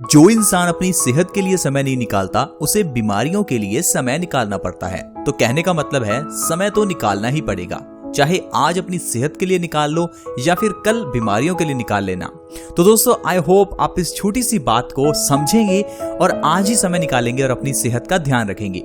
जो इंसान अपनी सेहत के लिए समय नहीं निकालता उसे बीमारियों के लिए समय निकालना पड़ता है। तो कहने का मतलब है समय तो निकालना ही पड़ेगा, चाहे आज अपनी सेहत के लिए निकाल लो या फिर कल बीमारियों के लिए निकाल लेना। तो दोस्तों आई होप आप इस छोटी सी बात को समझेंगे और आज ही समय निकालेंगे और अपनी सेहत का ध्यान रखेंगे।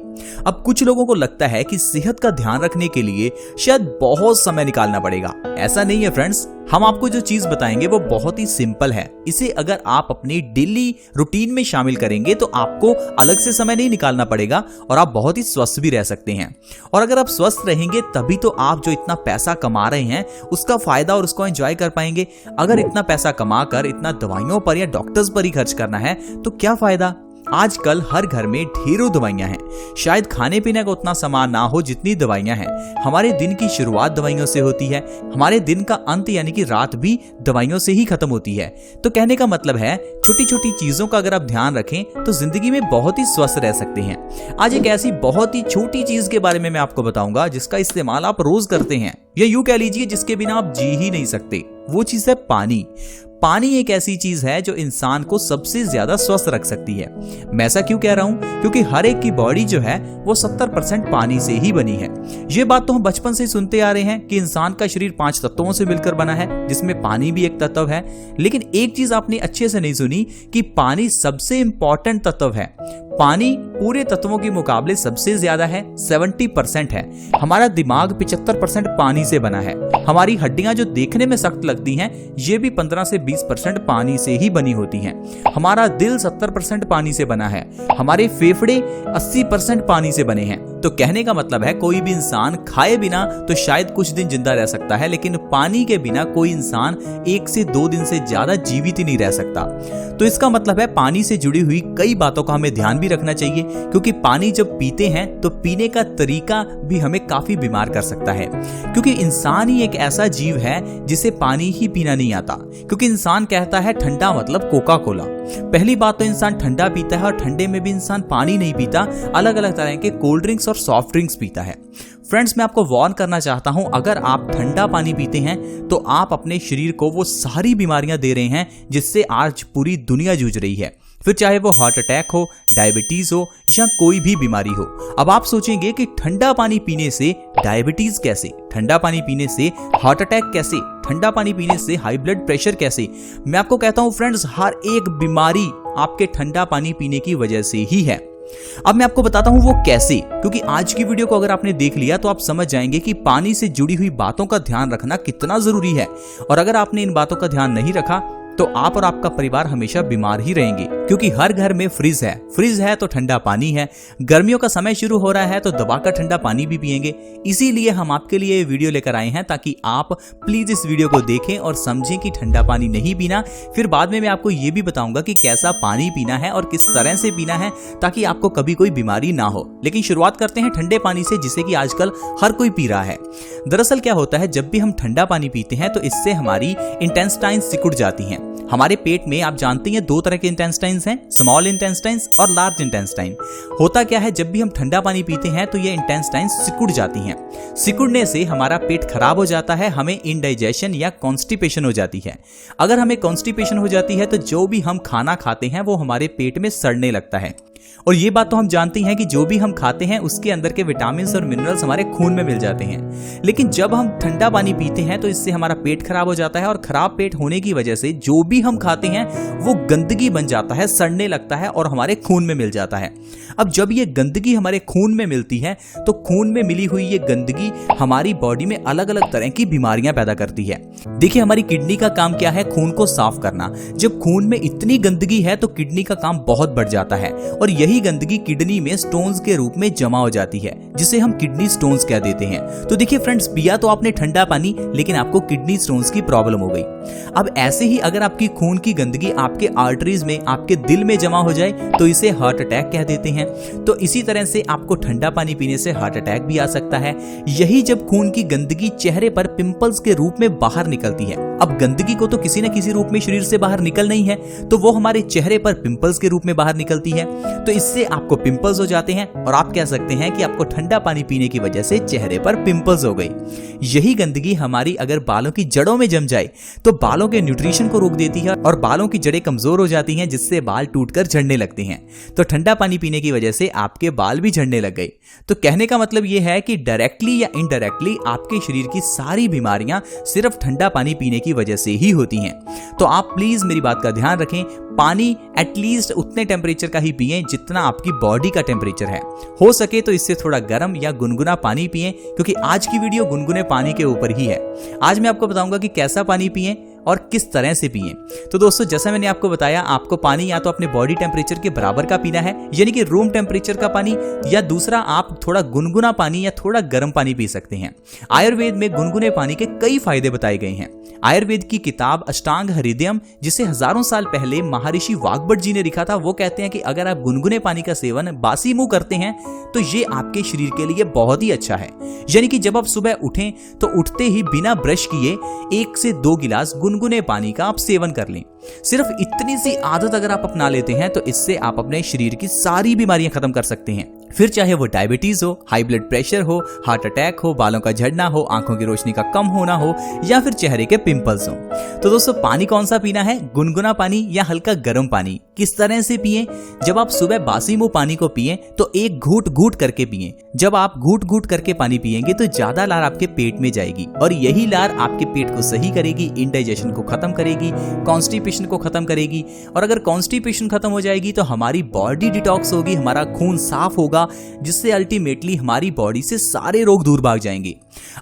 अब कुछ लोगों को लगता है कि सेहत का ध्यान रखने के लिए शायद बहुत समय निकालना पड़ेगा। ऐसा नहीं है फ्रेंड्स, हम आपको जो चीज बताएंगे वो बहुत ही सिंपल है। इसे अगर आप अपनी डेली रूटीन में शामिल करेंगे तो आपको अलग से समय नहीं निकालना पड़ेगा और आप बहुत ही स्वस्थ भी रह सकते हैं। और अगर आप स्वस्थ रहेंगे तभी तो आप जो इतना पैसा कमा रहे हैं उसका फायदा और उसको एंजॉय कर पाएंगे। अगर इतना पैसा कमा कर इतना दवाइयों पर या डॉक्टर्स पर ही खर्च करना है तो क्या फायदा। आजकल हर घर में ढेरों दवाइयां हैं। शायद खाने पीने का उतना सामान ना हो जितनी दवाइयां हैं। हमारे दिन की शुरुआत दवाइयों से होती है, हमारे दिन का अंत यानी कि रात भी दवाइयों से ही खत्म होती है। तो कहने का मतलब है छोटी छोटी चीजों का अगर आप ध्यान रखें तो जिंदगी में बहुत ही स्वस्थ रह सकते हैं। आज एक ऐसी बहुत ही छोटी चीज के बारे में मैं आपको बताऊंगा जिसका इस्तेमाल आप रोज करते हैं या यूं कह लीजिए जिसके बिना आप जी ही नहीं सकते। वो चीज है पानी। पानी एक ऐसी चीज है जो इंसान को सबसे ज्यादा स्वस्थ रख सकती है। मैं ऐसा क्यों कह रहा हूं? क्योंकि हर एक की बॉडी जो है वो 70% पानी से ही बनी है। ये बात तो हम बचपन से सुनते आ रहे हैं कि इंसान का शरीर 5 तत्वों से मिलकर बना है, जिसमें पानी भी एक तत्व है। लेकिन एक चीज आपने अच्छे से नहीं सुनी कि पानी सबसे इंपॉर्टेंट तत्व है। पानी पूरे तत्वों के मुकाबले सबसे ज्यादा है, 70% है। हमारा दिमाग 75% पानी से बना है। हमारी हड्डियां जो देखने में सख्त लगती हैं ये भी 15 से 20% पानी से ही बनी होती हैं। हमारा दिल 70% पानी से बना है। हमारे फेफड़े 80% पानी से बने हैं। तो कहने का मतलब है कोई भी इंसान खाए बिना तो शायद कुछ दिन जिंदा रह सकता है, लेकिन पानी के बिना कोई इंसान 1 से 2 दिन से ज्यादा जीवित ही नहीं रह सकता। तो इसका मतलब है पानी से जुड़ी हुई कई बातों का हमें ध्यान भी रखना चाहिए, क्योंकि पानी जब पीते हैं तो पीने का तरीका भी हमें काफी बीमार कर सकता है। क्योंकि इंसान ही एक ऐसा जीव है जिसे पानी ही पीना नहीं आता। क्योंकि इंसान कहता है ठंडा मतलब कोका कोला। पहली बात तो इंसान ठंडा पीता है और ठंडे में भी इंसान पानी नहीं पीता, अलग अलग तरह के कोल्ड ड्रिंक्स और सॉफ्ट ड्रिंक्स पीता है। फ्रेंड्स, मैं आपको वार्न करना चाहता हूं, अगर आप ठंडा पानी पीते हैं तो आप अपने शरीर को वो सारी बीमारियां दे रहे हैं जिससे आज पूरी दुनिया जूझ रही है। फिर चाहे वो हार्ट अटैक हो, डायबिटीज हो या कोई भी बीमारी हो। अब आप सोचेंगे कि ठंडा पानी पीने से डायबिटीज कैसे, ठंडा पानी पीने से हार्ट अटैक कैसे, ठंडा पानी पीने से हाई ब्लड प्रेशर कैसे। मैं आपको कहता हूं फ्रेंड्स, हर एक बीमारी आपके ठंडा पानी पीने की वजह से ही है। अब मैं आपको बताता हूं वो कैसे, क्योंकि आज की वीडियो को अगर आपने देख लिया तो आप समझ जाएंगे कि पानी से जुड़ी हुई बातों का ध्यान रखना कितना जरूरी है। और अगर आपने इन बातों का ध्यान नहीं रखा तो आप और आपका परिवार हमेशा बीमार ही रहेंगे। क्योंकि हर घर में फ्रिज है तो ठंडा पानी है। गर्मियों का समय शुरू हो रहा है तो दबाकर ठंडा पानी भी पिएंगे। इसीलिए हम आपके लिए ये वीडियो लेकर आए हैं ताकि आप प्लीज इस वीडियो को देखें और समझें कि ठंडा पानी नहीं पीना। फिर बाद में मैं आपको ये भी बताऊंगा कि कैसा पानी पीना है और किस तरह से पीना है ताकि आपको कभी कोई बीमारी ना हो। लेकिन शुरुआत करते हैं ठंडे पानी से, जिसे कि आजकल हर कोई पी रहा है। दरअसल क्या होता है, जब भी हम ठंडा पानी पीते हैं तो इससे हमारी इंटेस्टाइन सिकुड़ जाती हैं। हमारे पेट में आप जानते हैं 2 तरह के इंटेस्टाइन्स हैं, स्मॉल इंटेस्टाइन्स और लार्ज इंटेस्टाइन। होता क्या है, जब भी हम ठंडा पानी पीते हैं तो ये इंटेस्टाइन्स सिकुड़ जाती हैं। सिकुड़ने से हमारा पेट खराब हो जाता है, हमें इंडाइजेशन या कॉन्स्टिपेशन हो जाती है। अगर हमें कॉन्स्टिपेशन हो जाती है तो जो भी हम खाना खाते हैं वो हमारे पेट में सड़ने लगता है। और ये बात तो हम जानते हैं कि जो भी हम खाते हैं उसके अंदर के विटामिन और मिनरल्स हमारे खून में मिल जाते हैं। लेकिन जब हम ठंडा पानी पीते हैं तो इससे हमारा पेट खराब हो जाता है और खराब पेट होने की वजह से जो भी हम खाते हैं वो गंदगी बन जाता है, सड़ने लगता है और हमारे खून में मिल जाता है। अब जब ये गंदगी हमारे खून में मिलती है तो खून में मिली हुई ये गंदगी हमारी बॉडी में अलग अलग तरह की बीमारियां पैदा करती है। देखिए, हमारी किडनी का काम क्या है? खून को साफ करना। जब खून में इतनी गंदगी है तो किडनी का काम बहुत बढ़ जाता है और यही गंदगी किडनी में स्टोन्स के रूप में जमा हो जाती है, जिसे हम किडनी स्टोन्स कह देते हैं। तो देखिए फ्रेंड्स, पिया तो आपने ठंडा पानी, लेकिन आपको किडनी स्टोन्स की प्रॉब्लम हो गई। अब ऐसे ही अगर आपकी खून की गंदगी आपके आर्टरीज में, आपके दिल में जमा हो जाए तो इसे हार्ट अटैक कह देते हैं। तो इसी तरह से आपको ठंडा पानी पीने से हार्ट अटैक भी आ सकता है। यही जब खून की गंदगी चेहरे पर पिंपल्स के रूप में बाहर निकलती है। अब गंदगी को तो किसी न किसी रूप में शरीर से बाहर निकलना ही है, तो वो हमारे चेहरे पर पिंपल्स के रूप में बाहर निकलती है। तो इससे आपको पिंपल्स हो जाते हैं और आप कह सकते हैं कि आपको ठंडा पानी पीने की वजह से चेहरे पर पिंपल्स हो गई। यही गंदगी हमारी अगर बालों की जड़ों में जम जाए तो बालों के न्यूट्रिशन को रोक देती है और बालों की जड़ें कमजोर हो जाती हैं, जिससे बाल टूटकर झड़ने लगते हैं। तो ठंडा पानी पीने की वजह से आपके बाल भी झड़ने लग गए। तो कहने का मतलब यह है कि डायरेक्टली या इनडायरेक्टली आपके शरीर की सारी बीमारियां सिर्फ ठंडा पानी पीने की वजह से ही होती हैं। तो आप प्लीज मेरी बात का ध्यान रखें, पानी एटलीस्ट उतने टेम्परेचर का ही पिएं जितना आपकी बॉडी का टेम्परेचर है। हो सके तो इससे थोड़ा गर्म या गुनगुना पानी पिएं, क्योंकि आज की वीडियो गुनगुने पानी के ऊपर ही है। आज मैं आपको बताऊंगा कि कैसा पानी पिएं और किस तरह से पिएं। तो दोस्तों, जैसा मैंने आपको बताया, आपको पानी या तो अपने बॉडी टेम्परेचर के बराबर का पीना है, यानी कि रूम टेम्परेचर का पानी, या दूसरा आप थोड़ा गुनगुना पानी या थोड़ा गर्म पानी पी सकते हैं। आयुर्वेद में गुनगुने पानी के कई फायदे बताए गए हैं। आयुर्वेद की किताब अष्टांग हृदयम, जिसे हजारों साल पहले महर्षि वाग्भट जी ने लिखा था, वो कहते हैं कि अगर आप गुनगुने पानी का सेवन बासी मुंह करते हैं तो ये आपके शरीर के लिए बहुत ही अच्छा है। यानी कि जब आप सुबह उठें तो उठते ही बिना ब्रश किए 1 से 2 गिलास गुनगुने पानी का आप सेवन कर लें। सिर्फ इतनी सी आदत अगर आप अपना लेते हैं तो इससे आप अपने शरीर की सारी बीमारियां खत्म कर सकते हैं। फिर चाहे वो डायबिटीज हो, हाई ब्लड प्रेशर हो, हार्ट अटैक हो, बालों का झड़ना हो, आंखों की रोशनी का कम होना हो, या फिर चेहरे के पिंपल्स हो। तो दोस्तों, पानी कौन सा पीना है? गुनगुना पानी या हल्का गर्म पानी? किस तरह से पिएं? जब आप सुबह बासी मुंह पानी को पिएं तो एक घूंट घूंट करके पिएं। जब आप घूंट घूंट करके पानी पिएंगे तो ज्यादा लार आपके पेट में जाएगी और यही लार आपके पेट को सही करेगी, इंडाइजेशन को खत्म करेगी, कॉन्स्टिपेशन को खत्म करेगी। और अगर कॉन्स्टिपेशन खत्म हो जाएगी तो हमारी बॉडी डिटॉक्स होगी, हमारा खून साफ होगा, जिससे अल्टीमेटली हमारी बॉडी से सारे रोग दूर भाग जाएंगे।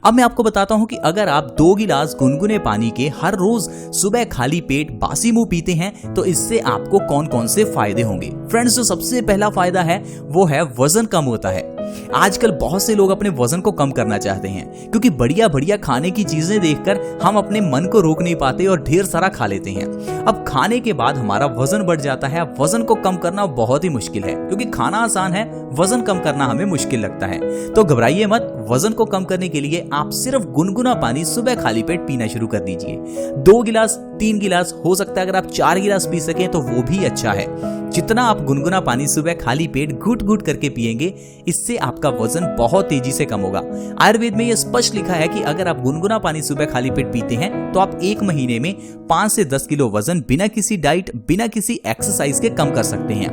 अब मैं आपको बताता हूं कि अगर आप 2 गिलास गुनगुने पानी के हर रोज सुबह खाली पेट बासी मुंह पीते हैं तो इससे आपको कौन कौन से फायदे होंगे। फ्रेंड्स, जो सबसे पहला फायदा है वो है वजन कम होता है। आजकल बहुत से लोग अपने वजन को कम करना चाहते हैं, क्योंकि बढ़िया बढ़िया खाने की चीजें देखकर हम अपने मन को रोक नहीं पाते और ढेर सारा खा लेते हैं। अब खाने के बाद हमारा वजन बढ़ जाता है। वजन को कम करना बहुत ही मुश्किल है, क्योंकि खाना आसान है, वजन कम करना हमें मुश्किल लगता है। तो घबराइए मत, वजन को कम करने के लिए आप सिर्फ गुनगुना पानी सुबह खाली पेट पीना शुरू कर दीजिए। 2 गिलास, 3 गिलास, हो सकता है अगर आप 4 गिलास पी सकें तो वो भी अच्छा है। जितना आप गुनगुना पानी सुबह खाली पेट घूट घूट करके पिएंगे, इससे आपका वजन बहुत तेजी से कम होगा। आयुर्वेद में यह स्पष्ट लिखा है कि अगर आप गुनगुना पानी सुबह खाली पेट पीते हैं तो आप 1 महीने में 5 से 10 किलो वजन बिना किसी डाइट, बिना किसी एक्सरसाइज के कम कर सकते हैं।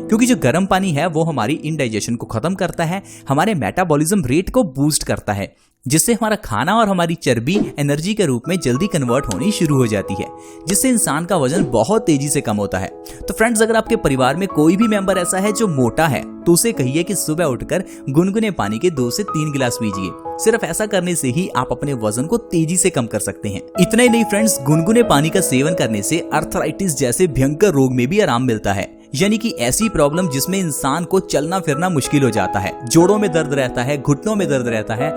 क्योंकि जो गर्म पानी है वो हमारी इंडाइजेशन को खत्म करता है, हमारे मेटाबॉलिज्म रेट को बूस्ट करता है, जिससे हमारा खाना और हमारी चर्बी एनर्जी के रूप में जल्दी कन्वर्ट होनी शुरू हो जाती है, जिससे इंसान का वजन बहुत तेजी से कम होता है। तो फ्रेंड्स, अगर आपके परिवार में कोई भी मेंबर ऐसा है जो मोटा है तो उसे कहिए कि सुबह उठकर गुनगुने पानी के 2 से 3 गिलास पीजिए। सिर्फ ऐसा करने से ही आप अपने वजन को तेजी से कम कर सकते हैं। इतना ही नहीं फ्रेंड्स, गुनगुने पानी का सेवन करने से अर्थराइटिस जैसे भयंकर रोग में भी आराम मिलता है, यानी कि ऐसी प्रॉब्लम जिसमें इंसान को चलना फिरना मुश्किल हो जाता है, जोड़ों में दर्द रहता है, घुटनों में दर्द रहता है।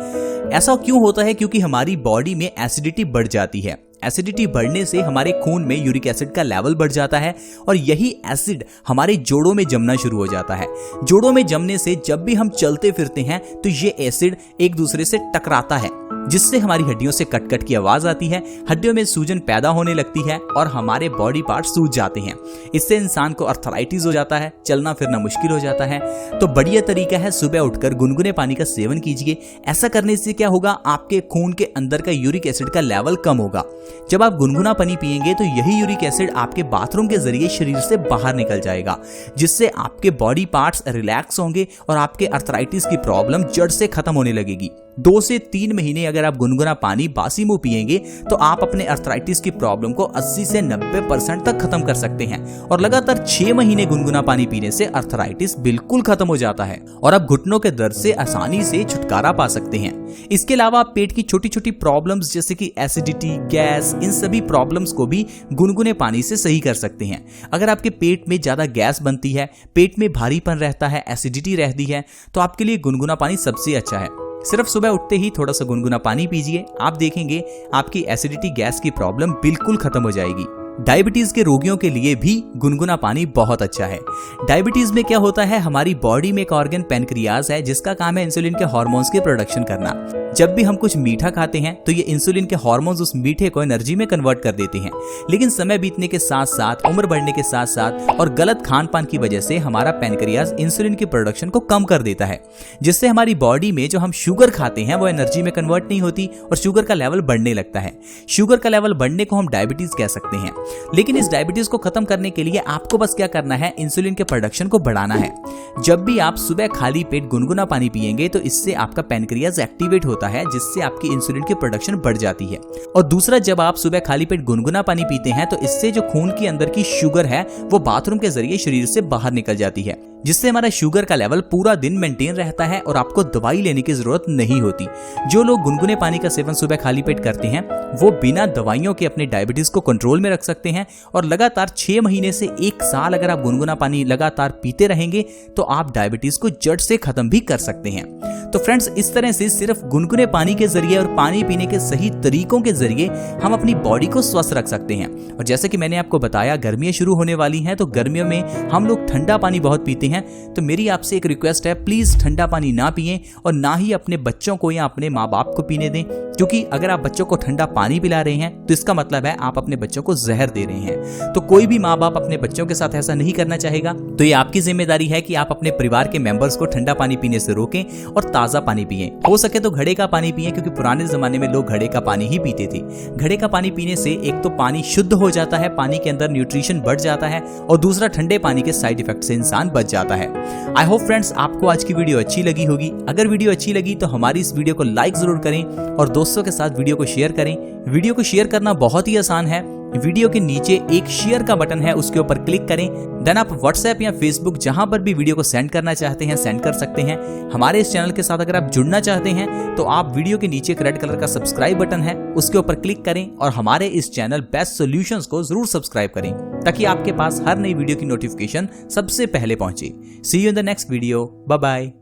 ऐसा क्यों होता है? क्योंकि हमारी बॉडी में एसिडिटी बढ़ जाती है। एसिडिटी बढ़ने से हमारे खून में यूरिक एसिड का लेवल बढ़ जाता है और यही एसिड हमारे जोड़ों में जमना शुरू हो जाता है। जोड़ों में जमने से जब भी हम चलते फिरते हैं तो ये एसिड एक दूसरे से टकराता है, जिससे हमारी हड्डियों से कट कट की आवाज आती है, हड्डियों में सूजन पैदा होने लगती है और हमारे बॉडी पार्ट सूज जाते हैं। इससे इंसान को अर्थराइटिस हो जाता है, चलना फिरना मुश्किल हो जाता है। तो बढ़िया तरीका है, सुबह उठकर गुनगुने पानी का सेवन कीजिए। ऐसा करने से क्या होगा? आपके खून के अंदर का यूरिक एसिड का लेवल कम होगा। जब आप गुनगुना पानी पिएंगे तो यही यूरिक एसिड आपके बाथरूम के जरिए शरीर से बाहर निकल जाएगा, जिससे आपके बॉडी पार्ट्स रिलैक्स होंगे और आपके अर्थराइटिस की प्रॉब्लम जड़ से खत्म होने लगेगी। 2 से 3 महीने अगर आप गुनगुना पानी बासी मुंह पिएंगे तो आप अपने अर्थराइटिस की प्रॉब्लम को 80 से 90% तक खत्म कर सकते हैं। और लगातार 6 महीने गुनगुना पानी पीने से अर्थराइटिस बिल्कुल खत्म हो जाता है और आप घुटनों के दर्द से आसानी से छुटकारा पा सकते हैं। इसके अलावा आप पेट की छोटी छोटी प्रॉब्लम्स जैसे कि एसिडिटी, गैस, इन सभी प्रॉब्लम्स को भी गुनगुने पानी से सही कर सकते हैं। अगर आपके पेट में ज्यादा गैस बनती है, पेट में भारीपन रहता है, एसिडिटी रहती है, तो आपके लिए गुनगुना पानी सबसे अच्छा है। सिर्फ सुबह उठते ही थोड़ा सा गुनगुना पानी पीजिए, आप देखेंगे आपकी एसिडिटी, गैस की प्रॉब्लम बिल्कुल खत्म हो जाएगी। डायबिटीज के रोगियों के लिए भी गुनगुना पानी बहुत अच्छा है। डायबिटीज में क्या होता है, हमारी बॉडी में एक ऑर्गन पेनक्रियाज है जिसका काम है इंसुलिन के हार्मोन्स की प्रोडक्शन करना। जब भी हम कुछ मीठा खाते हैं तो ये इंसुलिन के हार्मोन्स उस मीठे को एनर्जी में कन्वर्ट कर देते हैं। लेकिन समय बीतने के साथ साथ, उम्र बढ़ने के साथ साथ और गलत खान पान की वजह से हमारा पैनक्रियाज इंसुलिन की प्रोडक्शन को कम कर देता है, जिससे हमारी बॉडी में जो हम शुगर खाते हैं वो एनर्जी में कन्वर्ट नहीं होती और शुगर का लेवल बढ़ने लगता है। शुगर का लेवल बढ़ने को हम डायबिटीज कह सकते हैं। लेकिन इस डायबिटीज को खत्म करने के लिए आपको बस क्या करना है, इंसुलिन के प्रोडक्शन को बढ़ाना है। जब भी आप सुबह खाली पेट गुनगुना पानी पिएंगे तो इससे आपका पैनक्रियाज एक्टिवेट होता है, जिससे आपकी इंसुलिन की प्रोडक्शन बढ़ जाती है। और दूसरा, जब आप सुबह खाली पेट गुनगुना पानी पीते हैं तो इससे जो खून के अंदर की शुगर है वो बाथरूम के जरिए शरीर से बाहर निकल जाती है, जिससे हमारा शुगर का लेवल पूरा दिन मेंटेन रहता है और आपको दवाई लेने की जरूरत नहीं होती। जो लोग गुनगुने पानी का सेवन सुबह खाली पेट करते हैं वो बिना दवाइयों के अपने डायबिटीज को कंट्रोल में रख सकते हैं और लगातार 6 महीने से 1 साल अगर आप गुनगुना पानी लगातार पीते रहेंगे तो आप डायबिटीज को जड़ से खत्म भी कर सकते हैं। तो फ्रेंड्स, इस तरह से सिर्फ गुनगुने पानी के जरिए और पानी पीने के सही तरीकों के जरिए हम अपनी बॉडी को स्वस्थ रख सकते हैं। और जैसे कि मैंने आपको बताया, गर्मियां शुरू होने वाली हैं तो गर्मियों में हम लोग ठंडा पानी बहुत पीते हैं। तो मेरी आपसे एक रिक्वेस्ट है, प्लीज ठंडा पानी ना पिएं और ना ही अपने बच्चों को या अपने माँ बाप को पीने दें, क्योंकि अगर आप बच्चों को ठंडा पानी पिला रहे हैं तो इसका मतलब है आप अपने बच्चों को जहर दे रहे हैं। तो कोई भी माँ बाप अपने बच्चों के साथ ऐसा नहीं करना चाहेगा। तो ये आपकी जिम्मेदारी है कि आप अपने परिवार के मेंबर्स को ठंडा पानी पीने से रोकें और ताजा पानी पिएं। हो सके तो घड़े का पानी पिएं, क्योंकि पुराने जमाने में लोग घड़े का पानी ही पीते थे। घड़े का पानी पीने से एक तो पानी शुद्ध हो जाता है, पानी के अंदर न्यूट्रिशन बढ़ जाता है, और दूसरा ठंडे पानी के साइड इफेक्ट से इंसान बच जाता है। आई होप फ्रेंड्स आपको आज की वीडियो अच्छी लगी होगी। अगर वीडियो अच्छी लगी तो हमारी इस वीडियो को लाइक जरूर करें और दोस्तों के साथ वीडियो को शेयर करें। वीडियो को शेयर करना बहुत ही आसान है। वीडियो के नीचे एक शेयर का बटन है, उसके ऊपर क्लिक करें। देन आप व्हाट्सएप या फेसबुक जहां पर भी वीडियो को सेंड करना चाहते हैं सेंड कर सकते हैं। हमारे इस चैनल के साथ अगर आप जुड़ना चाहते हैं तो आप वीडियो के नीचे एक रेड कलर का सब्सक्राइब बटन है, उसके ऊपर क्लिक करें और हमारे इस चैनल बेस्ट सॉल्यूशंस को जरूर सब्सक्राइब करें, ताकि आपके पास हर नई वीडियो की नोटिफिकेशन सबसे पहले पहुंचे। See you in the next video. Bye bye.